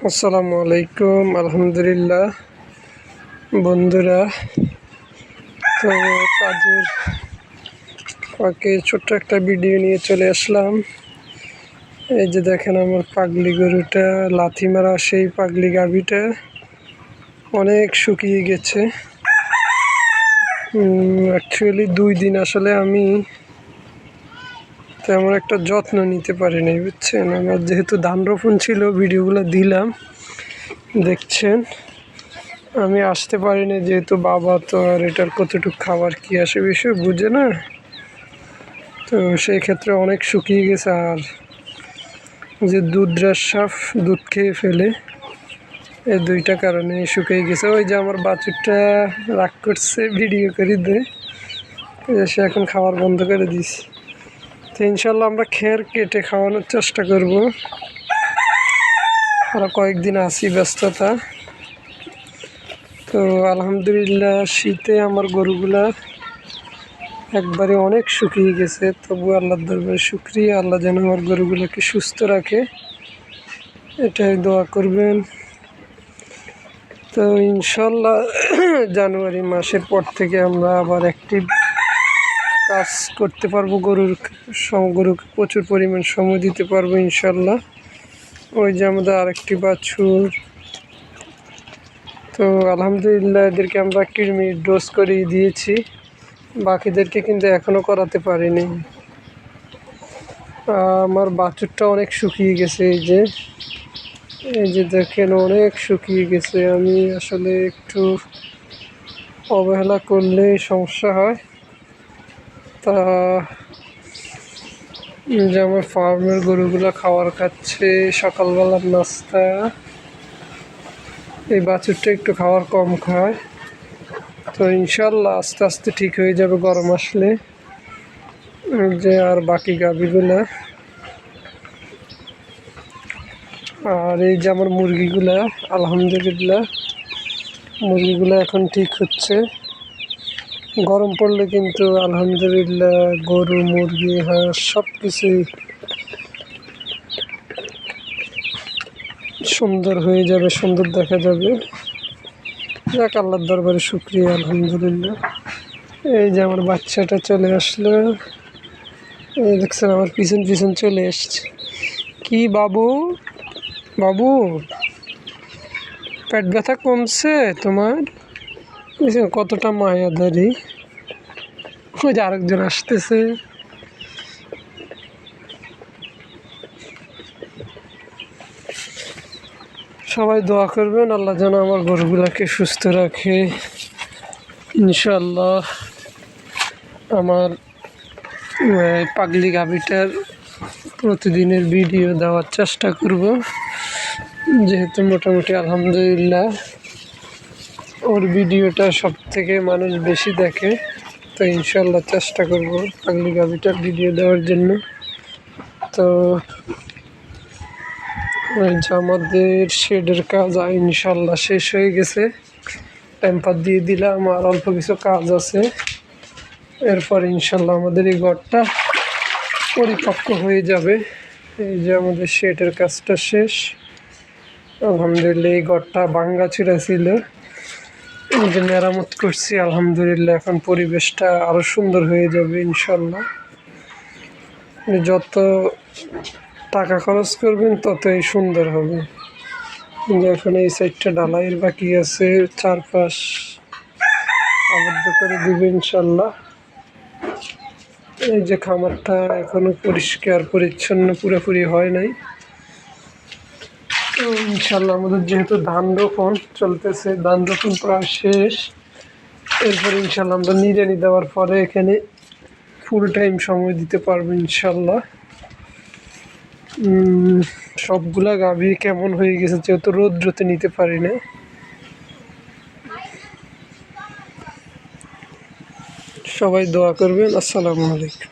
আসসালামু আলাইকুম। আলহামদুলিল্লাহ বন্ধুরা, তো কাজের ফাঁকে ছোট্ট একটা ভিডিও নিয়ে চলে আসলাম। এই যে দেখেন আমার পাগলি গরুটা, লাথি মারা সেই পাগলি গাভীটা অনেক শুকিয়ে গেছে। অ্যাকচুয়ালি 2 দিন আসলে আমি তেমন একটা যত্ন নিতে পারিনি, বুঝছেন। আমার যেহেতু ধান রোপণ ছিল, ভিডিওগুলো দিলাম, দেখছেন। আমি আসতে পারিনি যেহেতু বাবা তো আর এটার কতটুকু খাবার কী আসে বিষয় বুঝে না, তো সেই ক্ষেত্রে অনেক শুকিয়ে গেছে। আর যে দুধরাজ দুধ খেয়ে ফেলে, এই 2টা কারণে শুকিয়ে গেছে। ওই যে আমার বাছুরটা রাগ করছে, ভিডিও করে দেয়, সে এখন খাবার বন্ধ করে দিয়েছি। তো ইনশাল্লাহ আমরা খের কেটে খাওয়ানোর চেষ্টা করব। আর কয়েকদিন আসি ব্যস্ততা। তো আলহামদুলিল্লাহ শীতে আমার গরুগুলা একবারে অনেক শুকিয়ে গেছে। তবু আল্লাহর দরবারে শুকরিয়া, আল্লাহ যেন আমার গরুগুলোকে সুস্থ রাখে, এটাই দোয়া করবেন। তো ইনশাল্লাহ জানুয়ারি মাসের পর থেকে আমরা আবার অ্যাক্টিভ কাজ করতে পারবো, গরুকে প্রচুর পরিমাণ সময় দিতে পারবো ইনশাল্লাহ। ওই যে আমাদের আরেকটি বাছুর, তো আলহামদুলিল্লাহ এদেরকে আমরা কৃমির ডোজ করিয়ে দিয়েছি, বাকিদেরকে কিন্তু এখনও করাতে পারিনি। আমার বাছুরটা অনেক শুকিয়ে গেছে, এই যে দেখেন অনেক শুকিয়ে গেছে। আমি আসলে একটু অবহেলা করলে সমস্যা হয়। তা যে আমার ফার্মের গরুগুলো খাবার খাচ্ছে, সকালবেলার নাস্তা। এই বাছুরটা একটু খাবার কম খায়, তো ইনশাল্লাহ আস্তে আস্তে ঠিক হয়ে যাবে গরম আসলে। যে আর বাকি গাভীগুলা, আর এই যে আমার মুরগিগুলা, আলহামদুলিল্লাহ মুরগিগুলো এখন ঠিক হচ্ছে। গরম পড়লে কিন্তু আলহামদুলিল্লাহ গরু, মুরগি, হাঁস সব কিছুই সুন্দর হয়ে যাবে, সুন্দর দেখা যাবে। যাক, আল্লাহর দরবারে শুকরিয়া, আলহামদুলিল্লাহ। এই যে আমার বাচ্চাটা চলে আসলো, এই দেখছেন আমার পিছন পিছন চলে এসছে। কি বাবু, বাবু পেট ব্যথা কমছে তোমার? কতটা মায়াদারি। ওই যে আরেকজন আসতেছে। সবাই দোয়া করবেন, আল্লাহ যেন আমার গরুগুলাকে সুস্থ রাখে ইনশাল্লাহ। আমার পাগলি গাভীটার প্রতিদিনের ভিডিও দেওয়ার চেষ্টা করব, যেহেতু মোটামুটি আলহামদুলিল্লাহ ওর ভিডিওটা সব থেকে মানুষ বেশি দেখে। তো ইনশাল্লাহ চেষ্টা করব পাগলি গাভীটার ভিডিও দেওয়ার জন্য। তো আমাদের শেডের কাজ ইনশাল্লাহ শেষ হয়ে গেছে, টেম্পার দিয়ে দিলাম, আর অল্প কিছু কাজ আছে। এরপর ইনশাল্লাহ আমাদের এই ঘরটা পরিপক্ক হয়ে যাবে। এই যে আমাদের শেডের কাজটা শেষ, আলহামদুলিল্লাহ। এই ঘরটা ভাঙ্গা ছিঁড়া ছিল, এই যে মেরামত করছি, আলহামদুলিল্লাহ। এখন পরিবেশটা আরও সুন্দর হয়ে যাবে ইনশাল্লাহ। যত টাকা খরচ করবেন ততই সুন্দর হবে। এখন এই সাইডটা ঢালাইয়ের বাকি আছে, চারপাশ আবদ্ধ করে দিবে ইনশাল্লাহ। এই যে খামারটা এখনো পরিষ্কার পরিচ্ছন্ন পুরোপুরি হয় নাই। তো ইনশাল্লাহ আমাদের যেহেতু ধান রোপণ চলতেছে, ধান রোপণ প্রায় শেষ। এরপর ইনশাল্লাহ আমরা নিড়ানি দেওয়ার পরে এখানে ফুল টাইম সময় দিতে পারবো ইনশাল্লাহ। সবগুলা গাভী কেমন হয়ে গেছে, যেহেতু রৌদ্রতে নিতে পারি না। সবাই দোয়া করবেন। আসসালামু আলাইকুম।